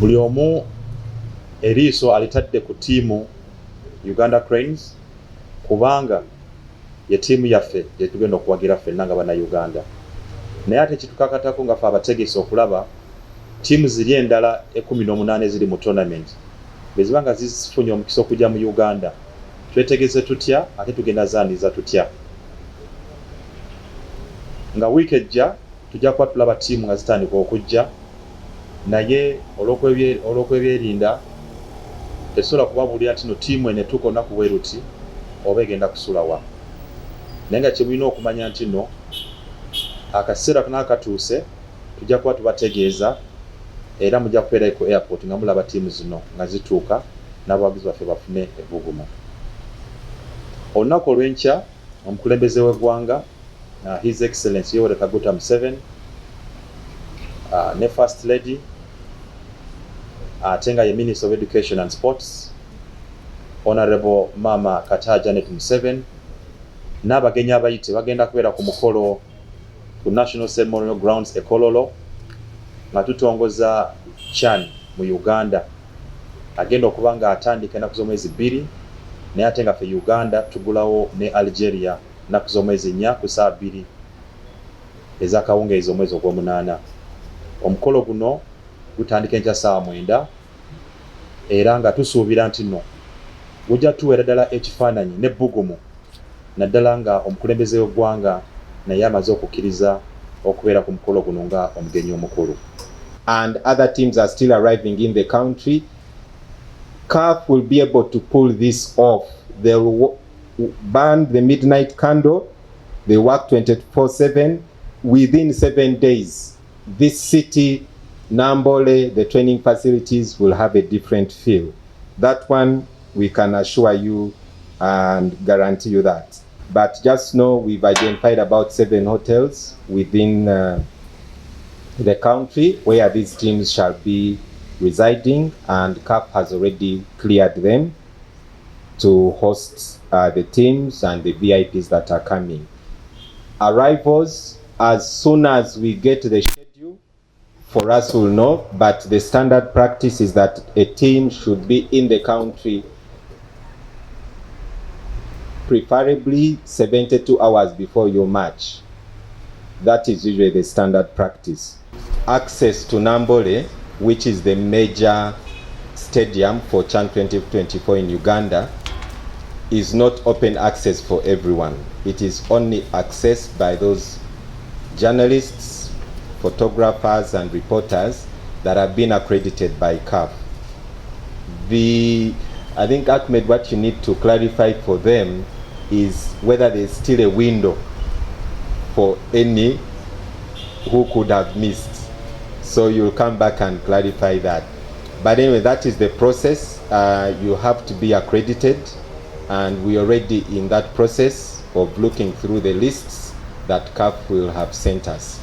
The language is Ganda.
buli omu eriiso alitadde ku tiimu Uganda Cranes kubanga ye tiimu yaffe gye tugenda okuwagira ffenna nga bannayuganda. Naye ate kitukakatako nga ffe abategesi okulaba tiimu ziri endala 18 eziri mu tournament bwe ziba nga zifunye omukisa okujja mu Uganda, twetegese tutya ate tugenda zandiza tutya. Nga wiiki ejja tujja kuba tulaba tiimu nga zitandika okujja, naye olw'okwebyerinda tesobola kubabuulira nti no tiimu eno etuuka olunaku bwe ruti oba egenda kusulawa. Naye nga kye mulina okumanya nti no akaseera kanaakatuuse tujja kuba tubategeeza era mujja kubeera ku airport nga mulaba tiimu zino nga zituuka n'abawagizi baffe bafune ebugumu. Olunaku olw'enkya omukulembeze w'eggwanga His Excellency Yoweri Kaguta Museveni ne First Lady ate nga ye Minister of Education and Sports Honorable Mama Kata Janet Museveni n'abagenyi abayite bagenda kubeera ku mukolo ku National Ceremonial Grounds Kololo nga tutongoza CHAN mu Uganda. Agenda okuba nga atandika ennaku z'omwezi 2 naye ate nga ffe Uganda tugulawo ne Algeria ennaku z'omwezi 4 ku saa 2 ez'akawungeezi omwezi ogw'omunaana. Omukolo guno gutandika enkya saa 9 era nga tusuubira nti no gujja tuweera ddala ekifaananyi n'ebbugumu naddala nga omukulembeze w'eggwanga naye amaze okukkiriza okubeera ku mukolo guno nga omugenyi omukulu. And other teams are still arriving in the country. CAF will be able to pull this off. They'll burn the midnight candle. They work 24/7. Within 7 days, this city, Nambole, the training facilities will have a different feel. That one, we can assure you and guarantee you that. But just know we've identified about 7 hotels within the country where these teams shall be residing, and CAF has already cleared them to host the teams and the VIPs that are coming. Arrivals, as soon as we get the schedule, for us we'll know, but the standard practice is that a team should be in the country preferably 72 hours before your match. That is usually the standard practice. Access to Nambole, which is the major stadium for CHAN 2024 in Uganda, is not open access for everyone. It is only accessed by those journalists, photographers and reporters that have been accredited by CAF. I think, Ahmed, what you need to clarify for them is whether there's still a window for any who could have missed. So you'll come back and clarify that. But anyway, that is the process. You have to be accredited, and we're already in that process of looking through the lists that CAF will have sent us.